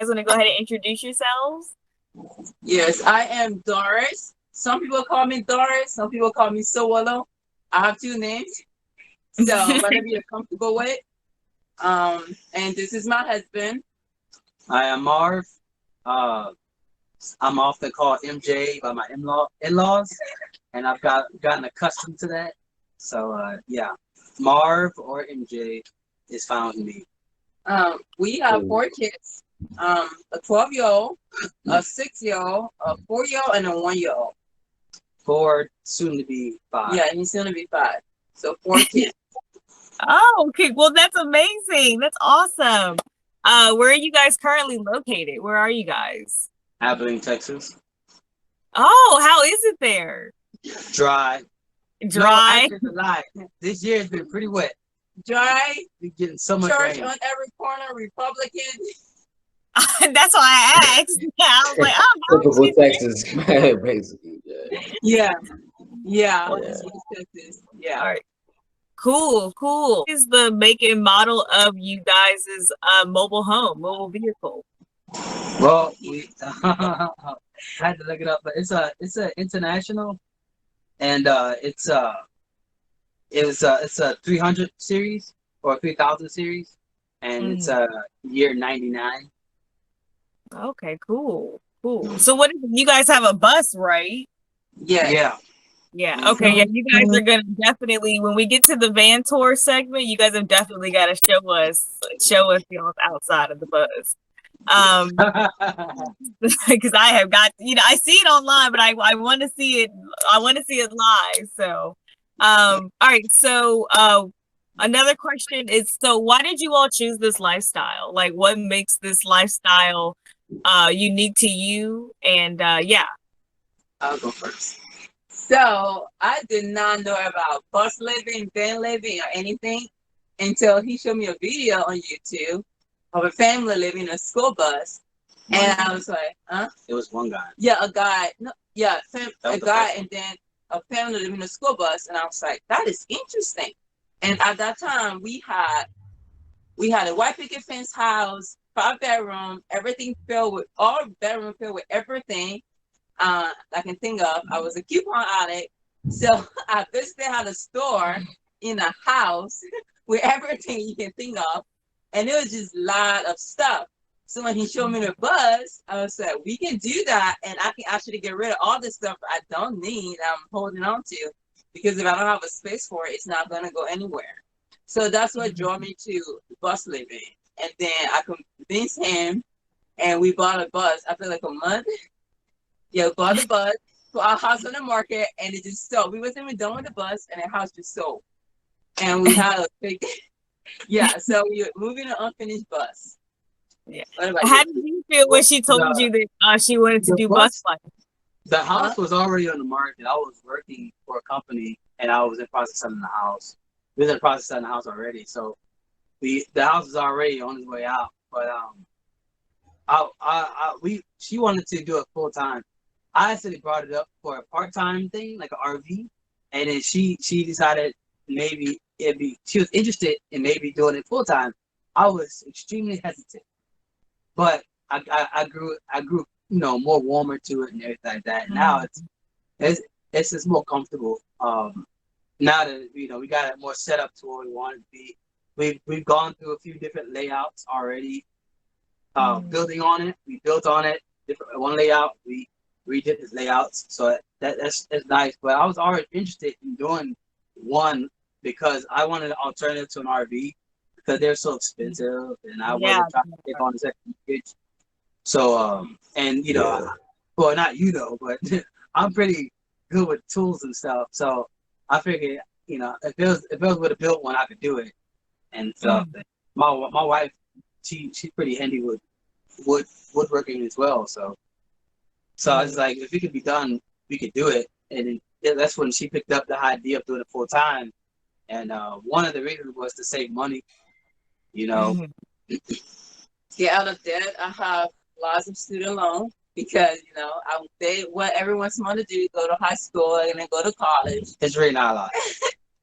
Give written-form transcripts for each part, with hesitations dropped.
guys want to go ahead and introduce yourselves? Yes, I am Doris. Some people call me Doris. Some people call me Sowolo. I have two names, so whatever you're comfortable with. And this is my husband. I am Marv. Uh, I'm often called MJ by my in-laws, and I've gotten accustomed to that. So yeah, Marv or MJ is fine with me. We have four kids. A 12-year-old, a 6-year-old, a 4-year-old, and a 1-year-old. 4, soon to be 5. Yeah, and he's gonna be 5. So 4 kids. Oh, okay. Well, that's amazing. That's awesome. Where are you guys currently located? Where are you guys? Abilene, Texas. Oh, how is it there? Dry. Dry. No, actually, a lie. This year has been pretty wet. Dry. We're getting so much Church rain. on every corner, Republican. That's why I asked. Yeah, I was like, oh, Typical Texas, basically. Yeah. Yeah. Texas. Yeah. all right. Cool. What is the make and model of you guys' mobile vehicle? Well, we I had to look it up, but it's a international, and it's a 300 series or 3000 series, and it's year 99. Okay, cool. So what is it? You guys have a bus, right? Yeah. Yeah. Okay. Yeah. You guys are gonna definitely, when we get to the van tour segment, you guys have definitely got to show us y'all outside of the bus. Because I have got, I see it online, but I want to see it. I want to see it live. So, all right. So, another question is, so why did you all choose this lifestyle? Like, what makes this lifestyle unique to you? And yeah. I'll go first. So I did not know about bus living, van living, or anything until he showed me a video on YouTube of a family living in a school bus, and I was like, "Huh?" It was one guy. Yeah, a guy. No, yeah, a guy, person. and then a family living in a school bus, and I was like, "That is interesting." And at that time, we had a white picket fence house, 5-bedroom, everything filled with everything. I can think of. I was a coupon addict, so I basically had a store in a house with everything you can think of, and it was just a lot of stuff. So when he showed me the bus, I was like, we can do that, and I can actually get rid of all the stuff I don't need, I'm holding on to, because if I don't have a space for it, it's not going to go anywhere. So that's what drew me to bus living. And then I convinced him, and we bought a bus after like a month. Yeah, we bought the bus, put our house on the market, and it just sold. We wasn't even done with the bus, and the house just sold. And we had a big, yeah, so we were moving an unfinished bus. Yeah. How did you feel when she told you that she wanted to do bus life? The house was already on the market. I was working for a company, and I was in the process of selling the house. We was in the process of selling the house already, so the house is already on its way out. But she wanted to do it full time. I actually brought it up for a part-time thing, like an RV, and then she decided maybe she was interested in maybe doing it full time. I was extremely hesitant, but I grew more warmer to it and everything like that. Now it's just more comfortable. Now that we got it more set up to where we want it to be. We've gone through a few different layouts already. Building on it, we built on it. One layout, we redid his layouts, so that's nice. But I was already interested in doing one because I wanted an alternative to an RV because they're so expensive, and I wasn't trying to take on the second mortgage. So well, not but I'm pretty good with tools and stuff. So I figured, if it was with a built one, I could do it. And so my wife, she's pretty handy with woodworking as well. So I was like, if it could be done, we could do it. And that's when she picked up the idea of doing it full time. And one of the reasons was to save money, Get out of debt. I have lots of student loan because, what everyone wants to do, go to high school and then go to college. It's really not a lot.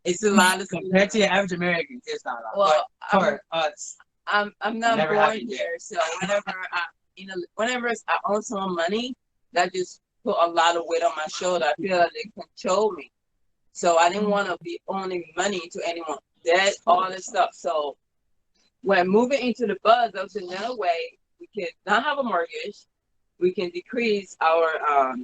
It's a lot of compared to your average American, it's not a lot. Well, but for us, I'm not born here, so whenever whenever I own some money, that just put a lot of weight on my shoulder. I feel like they control me. So I didn't want to be owning money to anyone. Debt, all this stuff. So when moving into the buzz, that was another way we can not have a mortgage. We can decrease our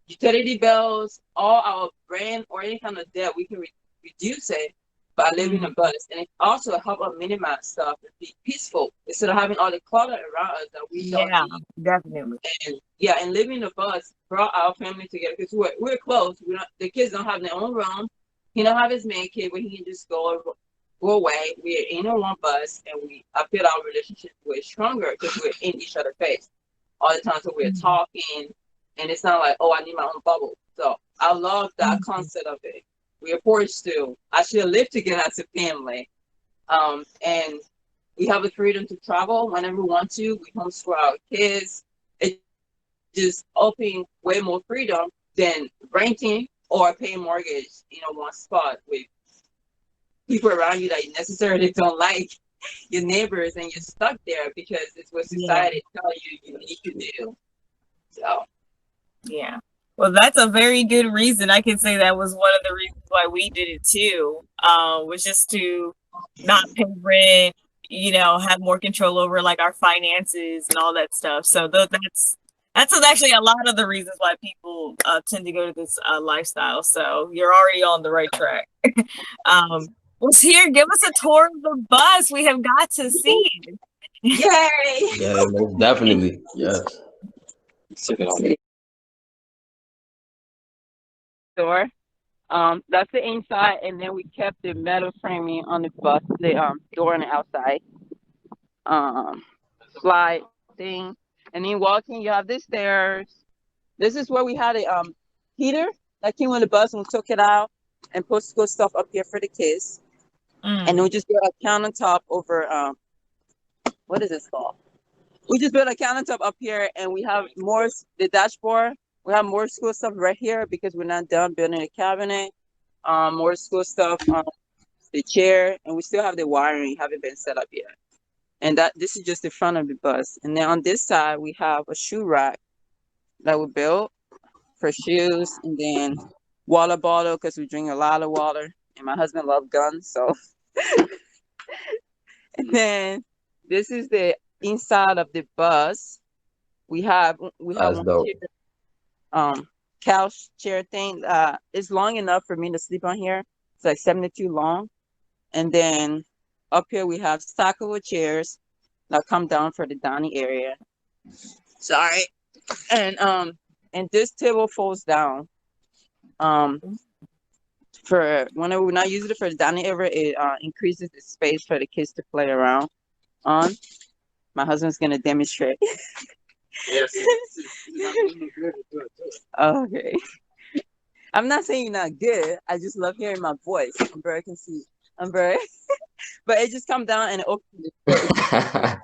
utility bills, all our rent or any kind of debt. We can reduce it by living in buzz, and it also help us minimize stuff and be peaceful instead of having all the clutter around us that we don't need. Definitely. And and living in the bus brought our family together because we're close. We don't, the kids don't have their own room. He don't have his main kid where he can just go away. We're in a one bus, and I feel our relationship way stronger because we're in each other's face all the time. So we're talking, and it's not like, oh, I need my own bubble. So I love that concept of it. We are forced to actually live together as a family, and we have the freedom to travel whenever we want to. We homeschool our kids. It just offering way more freedom than renting or paying mortgage in one spot with people around you that you necessarily don't like, your neighbors, and you're stuck there because it's what society tells you need to do. So yeah. Well, that's a very good reason. I can say that was one of the reasons why we did it too. Was just to not pay rent, have more control over like our finances and all that stuff. So that's actually a lot of the reasons why people tend to go to this lifestyle. So you're already on the right track. Was here, give us a tour of the bus. We have got to see it. yay! Yeah, most definitely. Yes. Door. That's the inside, and then we kept the metal framing on the bus, the door on the outside. Slide thing, and then walking, you have the stairs. This is where we had a heater that came with the bus, and we took it out and put school stuff up here for the kids. And then we just built a countertop over what is this called? We just built a countertop up here, and we have more the dashboard. We have more school stuff right here because we're not done building a cabinet. More school stuff on the chair, and we still have the wiring haven't been set up yet. And this is just the front of the bus. And then on this side, we have a shoe rack that we built for shoes, and then water bottle because we drink a lot of water, and my husband loves guns, so. And then this is the inside of the bus. We have That's one dope. couch chair thing. It's long enough for me to sleep on here. It's like 72 long. And then up here we have stackable chairs that come down for the dining area. Sorry. And this table folds down. For whenever we're not using it for the dining area, it increases the space for the kids to play around on. My husband's gonna demonstrate. Yes. Okay. I'm not saying you're not good. I just love hearing my voice. I'm very conceited. But it just comes down and it opens the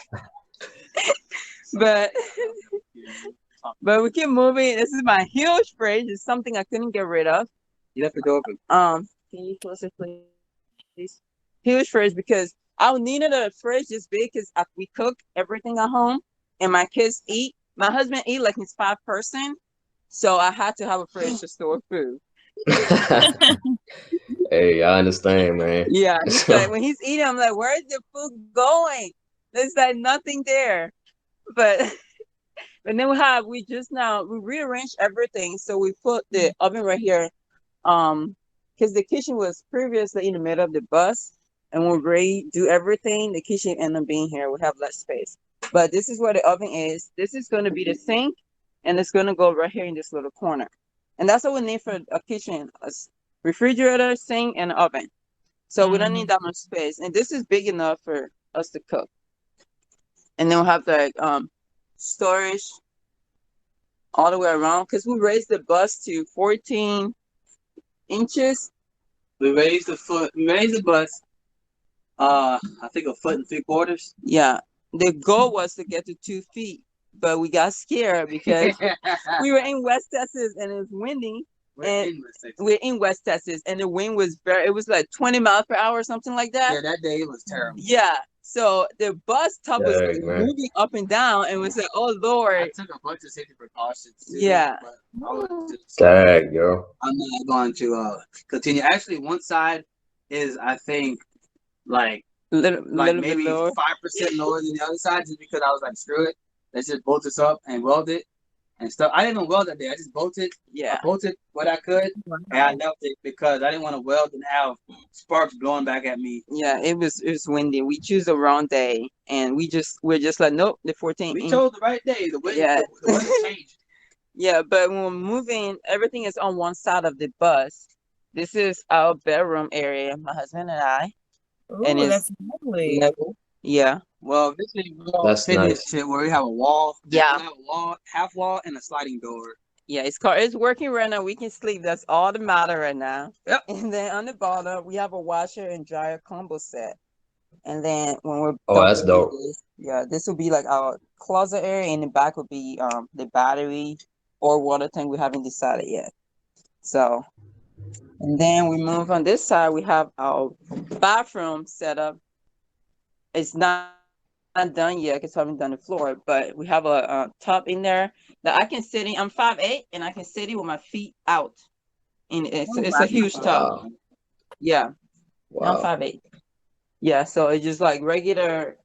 but we keep moving. This is my huge fridge. It's something I couldn't get rid of. You left the door open. Can you close it, please? Huge fridge because I needed a fridge this big because we cook everything at home and my kids eat. My husband eat like he's 5-person, so I had to have a fridge to store food. Hey, I understand, man. Yeah, he's like, when he's eating, I'm like, where's the food going? There's like nothing there. But then we rearranged everything. So we put the oven right here. Because the kitchen was previously in the middle of the bus, and when we do everything, the kitchen ended up being here. We have less space. But this is where the oven is. This is going to be the sink, and it's going to go right here in this little corner. And that's what we need for a kitchen: a refrigerator, sink, and an oven. So we don't need that much space. And this is big enough for us to cook. And then we'll have like storage all the way around because we raised the bus to 14 inches. We raised the bus. I think 1 3/4 feet. Yeah. The goal was to get to 2 feet, but we got scared because we were in West Texas and it was windy. We're in West Texas and the wind was it was like 20 miles per hour or something like that. Yeah, that day it was terrible. Yeah. So the bus top was like Dang, man. moving up and down, and was like, "Oh I Lord!" took a bunch of safety precautions. Too, Yeah. but I was just, Dang, yo. I'm not going to continue. Actually, one side is I think like Little bit maybe lower. 5% lower than the other side, just because I was like, screw it, let's just bolt this up and weld it and stuff. I didn't even weld that day. I just bolted. Yeah. I bolted what I could, and I left it because I didn't want to weld and have sparks blowing back at me. Yeah, it was windy. We choose the wrong day, and we're just like, nope, the 14th. We chose the right day. The wind, Yeah. the weather changed. Yeah, but when we're moving, everything is on one side of the bus. This is our bedroom area, my husband and I, and Ooh, it's that's lovely. level. Yeah, Well, eventually we're all That's finished nice. shit where we have a wall. Yeah. We have a wall, half wall, and a sliding door. yeah, it's working right now. We can sleep. That's all that matter right now. Yep. And then on the bottom, we have a washer and dryer combo set. And then when we're Oh, done that's with dope. this, yeah, this will be like our closet area. In the back will be the battery or water tank. We haven't decided yet. So, and then we move on this side. We have our bathroom set up. It's not done yet because we haven't done the floor, but we have a tub in there that I can sit in. I'm 5'8" and I can sit in with my feet out. And it's a huge tub. Wow. Yeah, I'm Wow. 5'8". Yeah, so it's just like regular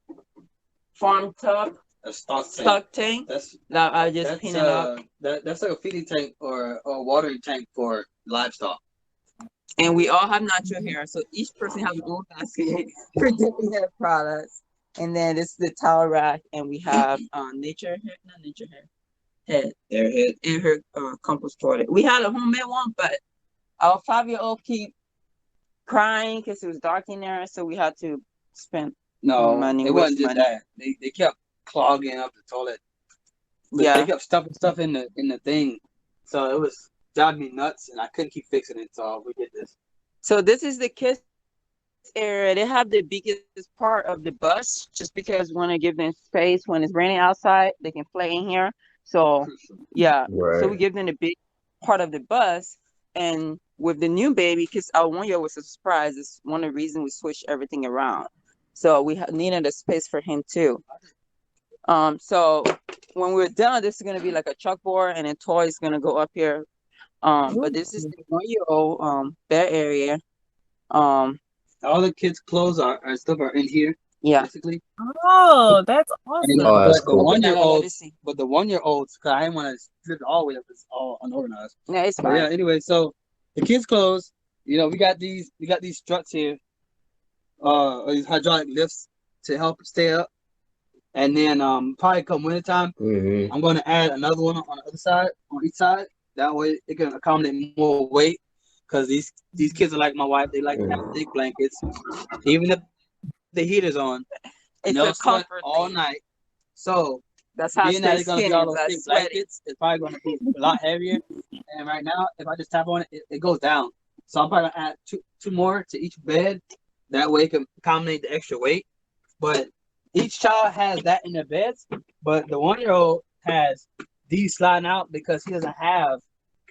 farm tub, A stock tank. stock tank That's that I just pin it up. That's like a feeding tank or a watering tank for livestock. And we all have natural hair, so each person has their own basket for different hair products. And then this is the towel rack, and we have nature hair, not nature hair, Airhead. and her compost toilet. We had a homemade one, but our 5-year-old keep crying because it was dark in there, so we had to spend No, money. it wasn't just money. that. They kept clogging up the toilet. But Yeah, they kept stuffing stuff in the thing, so it was driving me nuts, and I couldn't keep fixing it. So we did this. so this is the kids area. They have the biggest part of the bus just because we want to give them space when it's raining outside. They can play in here. So yeah, so we Right. give them the big part of the bus. And with the new baby, because our 1 year was a surprise, it's one of the reasons we switched everything around. So we needed a space for him too. So when we're done, this is gonna be like a chalkboard, and a toy is gonna go up here. But this is the 1-year-old bed area. All the kids' clothes are stuff are in here, Yeah. basically. Oh, that's And awesome. Oh, that's but the cool. 1-year-olds, but the 1-year-olds, cause I didn't want to flip it all the way up. It's all unorganized. Yeah, it's But fine. yeah, anyway, so the kids' clothes, we got these struts here, or these hydraulic lifts to help stay up. And then probably come wintertime, Mm-hmm. I'm gonna add another one on the other side, on each side. That way it can accommodate more weight. Cause these kids are like my wife, they like to have thick blankets. Even if the heater's on, It's they'll a sweat comfort all thing. night. So That's how being that stay it's gonna be skinny all those by thick sweating. blankets, it's probably gonna be a lot heavier. And right now, if I just tap on it, it goes down. So I'm probably gonna add two more to each bed. That way it can accommodate the extra weight. But each child has that in their beds. But the 1-year-old has these sliding out because he doesn't have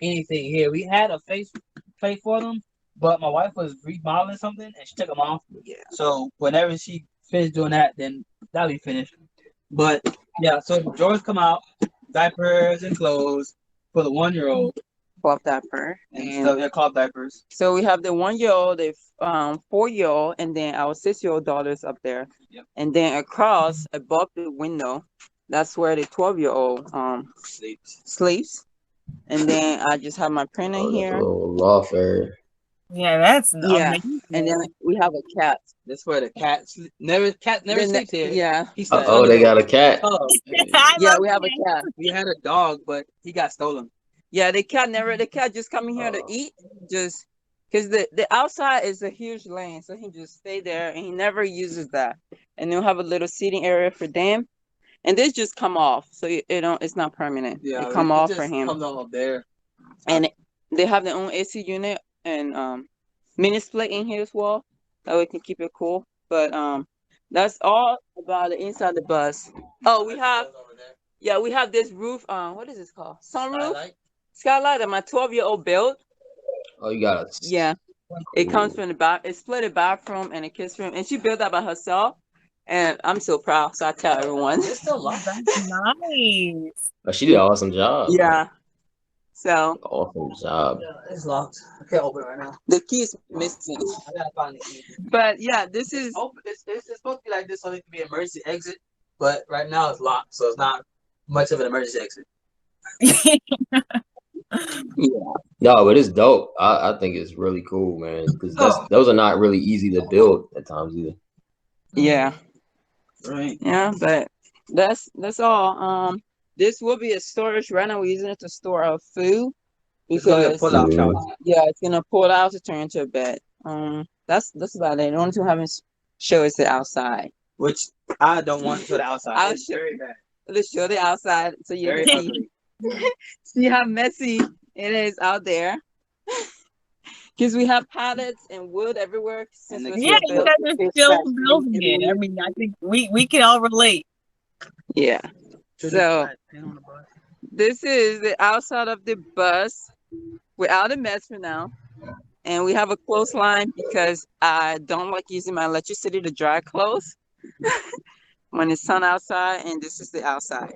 anything here. We had a face plate for them, but my wife was remodeling something and she took them off. Yeah. So whenever she finished doing that, then that'll be finished. But yeah, so the drawers come out, diapers and clothes for the 1-year-old Cloth diaper. and stuff. Yeah, cloth diapers. So we have the 1-year-old, the 4-year-old, and then our 6-year-old daughters up there. Yep. And then across above the window, that's where the 12-year-old sleeps. And then I just have my printer Oh, that's a here. little loft area. Yeah, that's Yeah. amazing. And then we have a cat. That's where the cat never sleeps here. Yeah. He sleeps Oh, under they the got a cat. tub. I Yeah, love we have a that. cat. We had a dog, but he got stolen. Yeah, the cat just coming here to Oh. eat, just because the outside is a huge lane, so he just stay there and he never uses that. And they'll have a little seating area for them, and this just come off, so it's not permanent. Yeah, it come off for just him, comes off up there. and they have their own AC unit and mini split in here as well, that we can keep it cool. But that's all about the inside the bus. Oh, we have this roof. What is this called? Sunroof. Skylight that my 12-year-old built. Oh, you got a. Yeah, it comes from the back. It's split a bathroom and a kids room, and she built that by herself. And I'm so proud. So I tell everyone. It's still locked. That's nice. But she did an awesome job. Yeah. So Awesome job. Yeah, it's locked. I can't open it right now. the key is missing. I gotta find the key. But yeah, this is Open. It's supposed to be like this so it can be an emergency exit, but right now it's locked, so it's not much of an emergency exit. yeah. No, but it's dope. I think it's really cool, man. Because those are not really easy to build at times either. Yeah. Right. Yeah, but that's all. This will be a storage. Right now we're using it to store our food It's gonna be a because pull-out couch. yeah, it's gonna pull out to turn into a bed. That's about it. The only thing I haven't show is the outside. Which I don't want to the outside. I'll It's very bad. Let's show the outside so you Very can see, ugly. see how messy it is out there. Because we have pallets and wood everywhere. Since And we're Yeah, still you guys are building. still building it. I mean, I think we can all relate. Yeah. So Pin on the bus. this is the outside of the bus. We're out of mess for now. And we have a clothesline because I don't like using my electricity to dry clothes when it's sun outside, and this is the outside.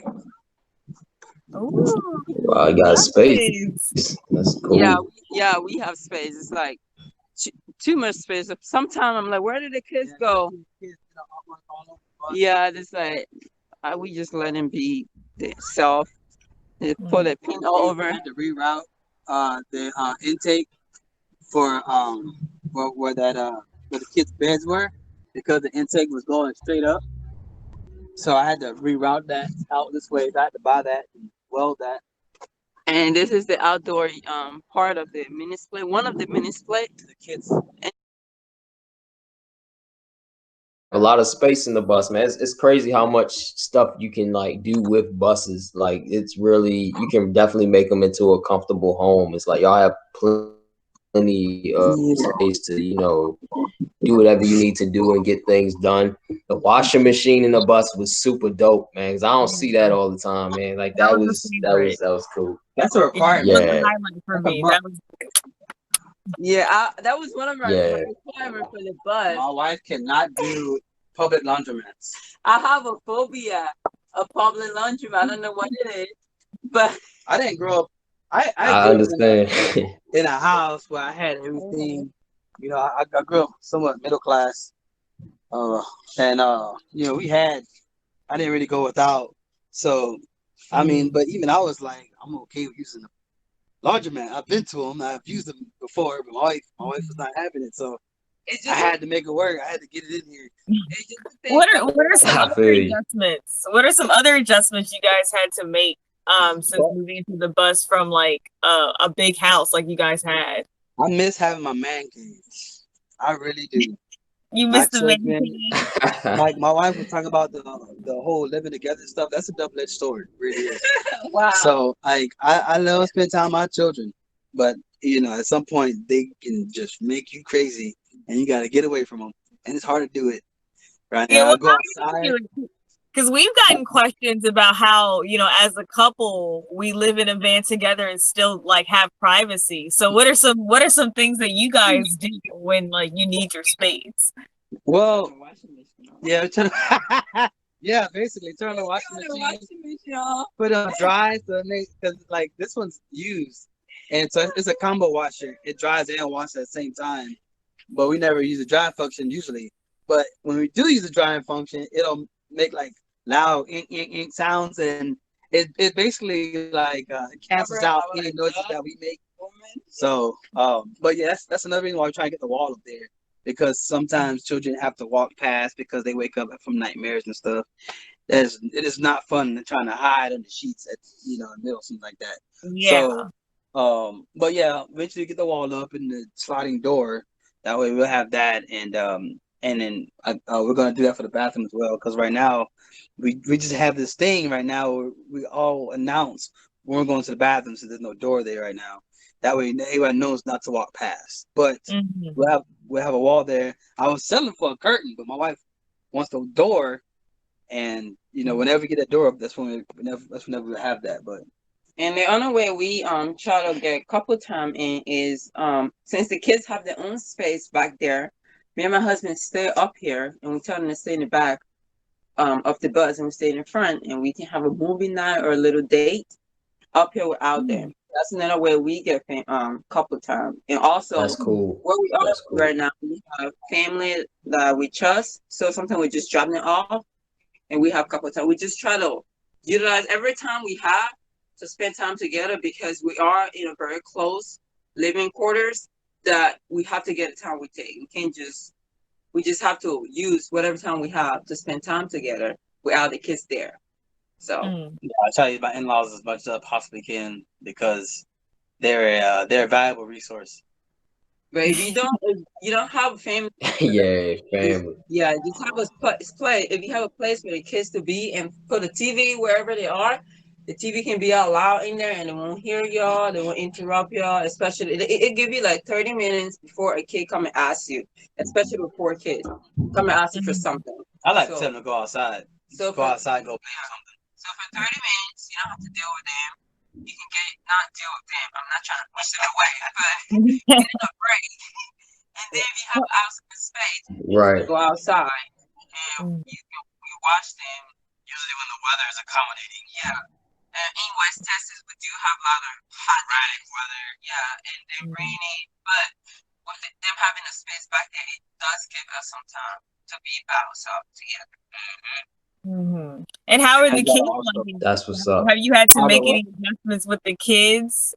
Ooh, Wow, you got space. nice. That's cool. Yeah, we have space. It's like too much space. Sometimes I'm like, where did the kids go? Yeah, it's like we just let them be themselves. They put a pin all over. We had to reroute the intake for where the kids' beds were because the intake was going straight up. So I had to reroute that out this way. I had to buy that and weld that. And this is the outdoor part of the mini split. One of the mini split. The kids. A lot of space in the bus, man. It's crazy how much stuff you can like do with buses. Like it's really, you can definitely make them into a comfortable home. It's like y'all have plenty of space to, you know, do whatever you need to do and get things done. The washing machine in the bus was super dope, man. Cause I don't see that all the time, man. Like that was cool. That's a requirement. That was Yeah. a highlight for me. That was Yeah, that was one of my Yeah. requirements for the bus. My wife cannot do public laundromats. I have a phobia of public laundry. I don't know what it is, but I didn't grow up. I I grew up understand. in a house where I had everything. You know, I grew up somewhat middle class, and you know, I didn't really go without. So, I mean, but even I was like, I'm okay with using the laundromat. I've been to them, I've used them before, but my wife was not having it, so it's I just had to make it work. I had to get it in here. it's just the thing. what are some I other feel you. adjustments? What are some other adjustments you guys had to make since moving into the bus from like a big house like you guys had? I miss having my man cave. I really do. You My missed the man children, cave. like my wife was talking about the whole living together stuff. That's a double-edged sword, it really is. Wow. So like I love spending time with my children, but you know, at some point they can just make you crazy, and you got to get away from them, and it's hard to do it right Yeah, now. well, I go outside. because we've gotten questions about how, you know, as a couple, we live in a van together and still like have privacy. So what are some things that you guys do when like you need your space? Well, yeah, yeah, basically turn the washing machine, put it on dry, so it makes, because like this one's used, and so it's a combo washer. It dries and washes at the same time, but we never use the dry function usually. But when we do use the drying function, it'll make like loud ink, ink, ink sounds, and it basically like cancels out any noises that we make. So, but yeah, that's another reason why we're trying to get the wall up there, because sometimes children have to walk past because they wake up from nightmares and stuff. It is not fun trying to hide under sheets at, you know, in the middle, something like that. Yeah. So, but yeah, eventually get the wall up and the sliding door. That way we'll have that, and then we're gonna do that for the bathroom as well. Because right now, we just have this thing right now where we all announce when we're going to the bathroom, so there's no door there right now. That way everyone knows not to walk past. But we'll have a wall there. I was selling for a curtain, but my wife wants the door, and you know, whenever we get that door up, that's whenever we have that. But And the other way we try to get a couple time in is since the kids have their own space back there, me and my husband stay up here and we tell them to stay in the back. of the bus and we stayed in front, and we can have a movie night or a little date up here without them. That's another way we get couple time. And also That's cool. where we are That's cool. right now, we have family that we trust. So sometimes we just drop them off and we have couple time. We just try to utilize every time we have to spend time together, because we are in a very close living quarters that we have to get the time we take. We just have to use whatever time we have to spend time together without the kids there. So I try to use my in-laws as much as I possibly can, because they're a valuable resource. but if you don't have a family, Yeah, family. just have a play. If you have a place for the kids to be and put a TV wherever they are, the TV can be out loud in there and they won't hear y'all, they won't interrupt y'all. Especially it give you like 30 minutes before a kid come and ask you, especially before kids come and ask you for something. I like to tell them to go outside. So Go outside, go play something. So for 30 minutes, you don't have to deal with them. You can not deal with them. I'm not trying to push it away, but get a break. And then if you have outside space, Right. go outside and you watch them. Usually when the weather is accommodating. Yeah. In West Texas, we do have a lot of hot weather. Yeah, and then rainy. But with them having a space back there, it does give us some time to be by ourselves together. And how are the kids liking it? That's what's up. Have you had to make any adjustments with the kids?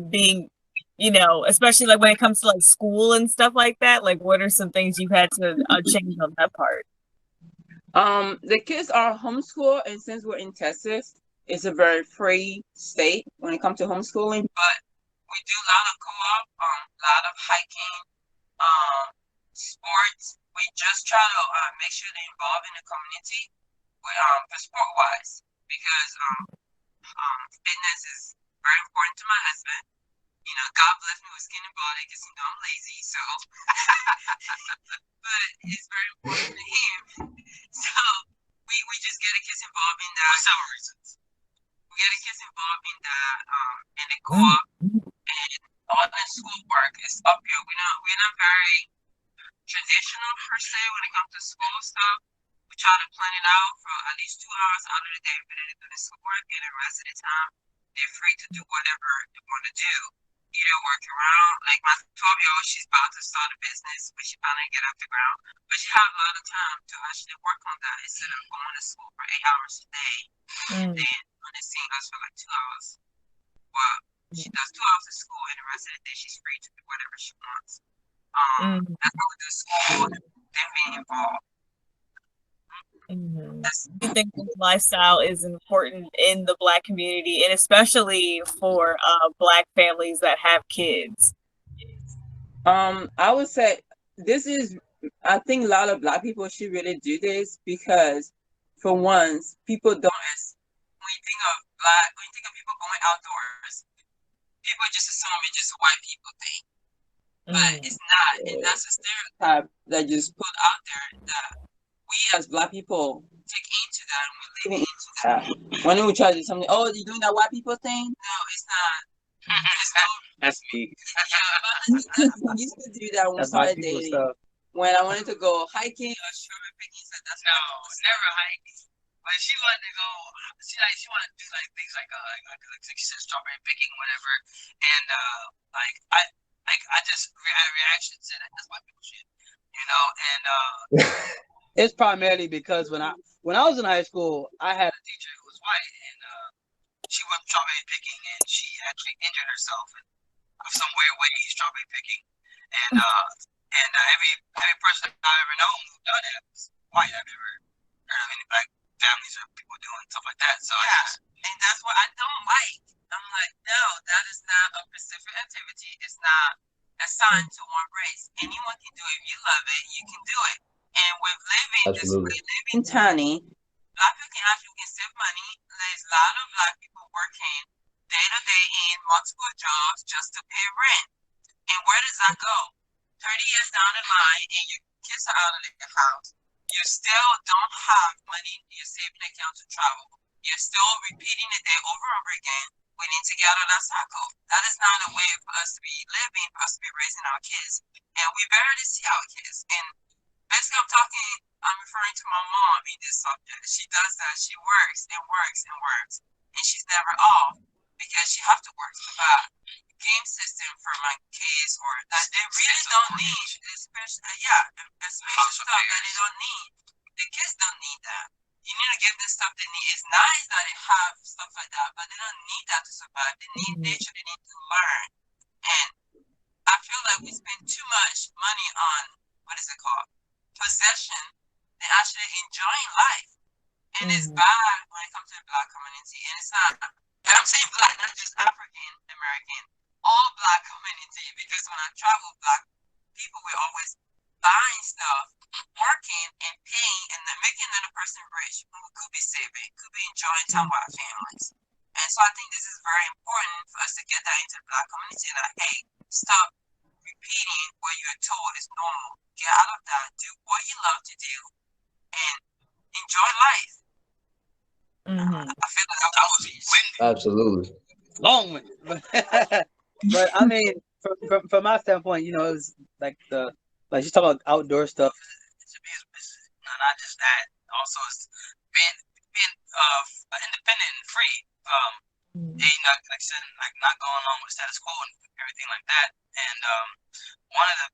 Being, especially like when it comes to like school and stuff like that. Like, what are some things you've had to change on that part? The kids are homeschooled, and since we're in Texas, it's a very free state when it comes to homeschooling. But we do a lot of co-op, a lot of hiking, sports. We just try to make sure they're involved in the community, for sport-wise, because fitness is very important to my husband. God bless me with skin and body, because I'm lazy, so but it's very important to him. So we just get the kids involved in that for several reasons. We get the kids involved in that, and the co-op, and all the schoolwork is up here. We're not very traditional per se when it comes to school stuff. We try to plan it out for at least 2 hours out of the day for them to do the schoolwork, and the rest of the time they're free to do whatever they want to do. Either work around, like my 12-year-old, she's about to start a business, but she finally get off the ground. But she has a lot of time to actually work on that instead of going to school for 8 hours a day and then only seeing us for like 2 hours. Well, she does 2 hours of school, and the rest of the day she's free to do whatever she wants. That's how we do school and them being involved. I think this lifestyle is important in the Black community, and especially for Black families that have kids. I would say I think a lot of Black people should really do this, because for once, people don't, when you think of people going outdoors, people just assume it's just a white people thing. But it's not, and that's a stereotype that just put out there that we as Black people take into that, and we're living into that. When we try to do something, oh, you're doing that white people thing? No, it's not. That's me. We used to do that when we started dating. When I wanted to go hiking or strawberry picking, said that's no, never hiking. But she wanted to go. She wanted to do like things like she said strawberry picking, whatever. And I just had a reaction to that. That's why people shit, And it's primarily because when I was in high school, I had a teacher who was white, and she went strawberry picking, and she actually injured herself in some weird way strawberry picking, and every person I've ever known who done it was white. I've never heard of any Black families or people doing stuff like that. So and that's what I don't like. I'm like, no, that is not a specific activity. It's not assigned to one race. Anyone can do it. If you love it, you can do it. And with living tiny, Black people can save money. There's a lot of Black people working day to day in multiple jobs just to pay rent. And where does that go? 30 years down the line, and your kids are out of their house. You still don't have money in your saving account to travel. You're still repeating the day over and over again. We need to get out of that cycle. That is not a way for us to be living, for us to be raising our kids. And we barely see our kids. And basically, I'm referring to my mom in this subject. She does that. She works and works and works, and she's never off because she have to work about game system for my kids or that they really don't need, especially especially stuff that they don't need. The kids don't need that. You need to give them stuff they need. It's nice that they have stuff like that, but they don't need that to survive. They need nature. They need to learn. And I feel like we spend too much money on what is it called? Possession and actually enjoying life. And it's bad when it comes to the Black community. And it's not, and I'm saying Black, not just African American, all Black community, because when I travel, Black people were always buying stuff, working and paying, and then making another person rich who could be saving, could be enjoying time with our families. And so I think this is very important for us to get that into the Black community. Like, hey, stop repeating what you're told is normal. Get out of that. Do what you love to do and enjoy life. I feel like that was windy. Absolutely. Long-winded. But I mean, from my standpoint, it was like she's talking about outdoor stuff. It should be not just that. Also, it's being independent and free. Not like I said, like not going along with status quo and everything like that. And one of the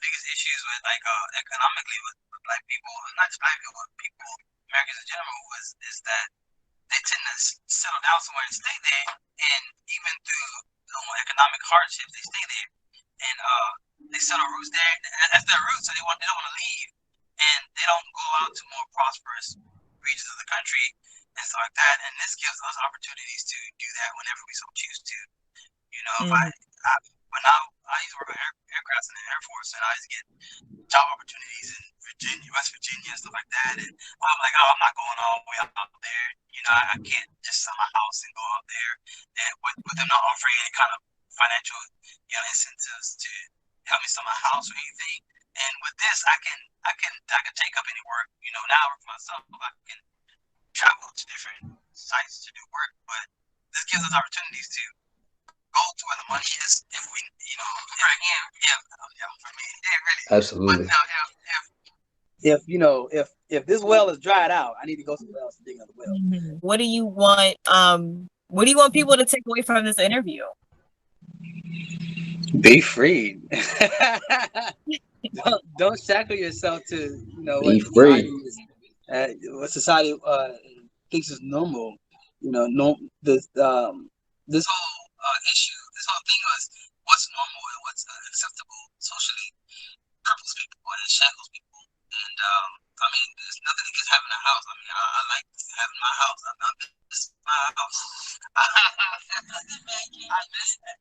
biggest issues with economically with Black people, not just Black people, but people, Americans in general, is that they tend to settle down somewhere and stay there, and even through economic hardship, they stay there, and they settle roots there. That's their roots, so they don't want to leave, and they don't go out to more prosperous regions of the country and stuff like that. And this gives us opportunities to do that whenever we so choose to. If when I used to work on aircrafts in the Air Force, and I used to get job opportunities in Virginia, West Virginia, and stuff like that. And I'm like, oh, I'm not going all the way out there. I can't just sell my house and go out there, and with them not offering any kind of financial, incentives to help me sell my house or anything. And with this, I can take up any work. Now I work for myself. I can travel to different sites to do work, but this gives us opportunities to go to where the money is if we, for me, really. Absolutely. But now, if this well is dried out, I need to go somewhere else and dig another well. What do you want? What do you want people to take away from this interview? Be free. don't shackle yourself to Be free. What society thinks is normal. This whole issue, this whole thing was what's normal and what's acceptable socially cripples people and shackles people. And I mean, there's nothing against having a house. I mean, I like having my house. This is my house.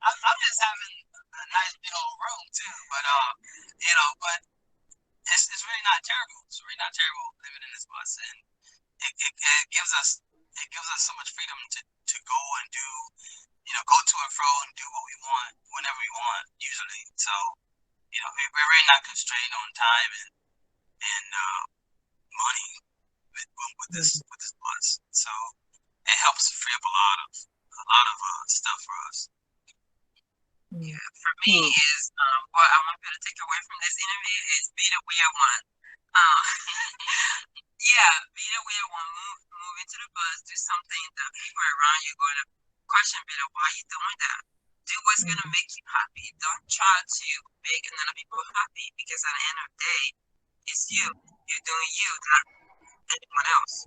I'm just having a nice big old room too. But but it's really not terrible. It's really not terrible living in this bus, and it gives us so much freedom to go and do, go to and fro and do what we want whenever we want usually. So we're really not constrained on time and money with this bus. So it helps free up a lot of stuff for us. Yeah, for me is what I want you to take away from this interview is be the weird one. Be the weird one. Move into the bus. Do something that people around you are going to question, why are you doing that? Do what's going to make you happy. Don't try to make another people happy, because at the end of the day, it's you. You're doing you, not anyone else.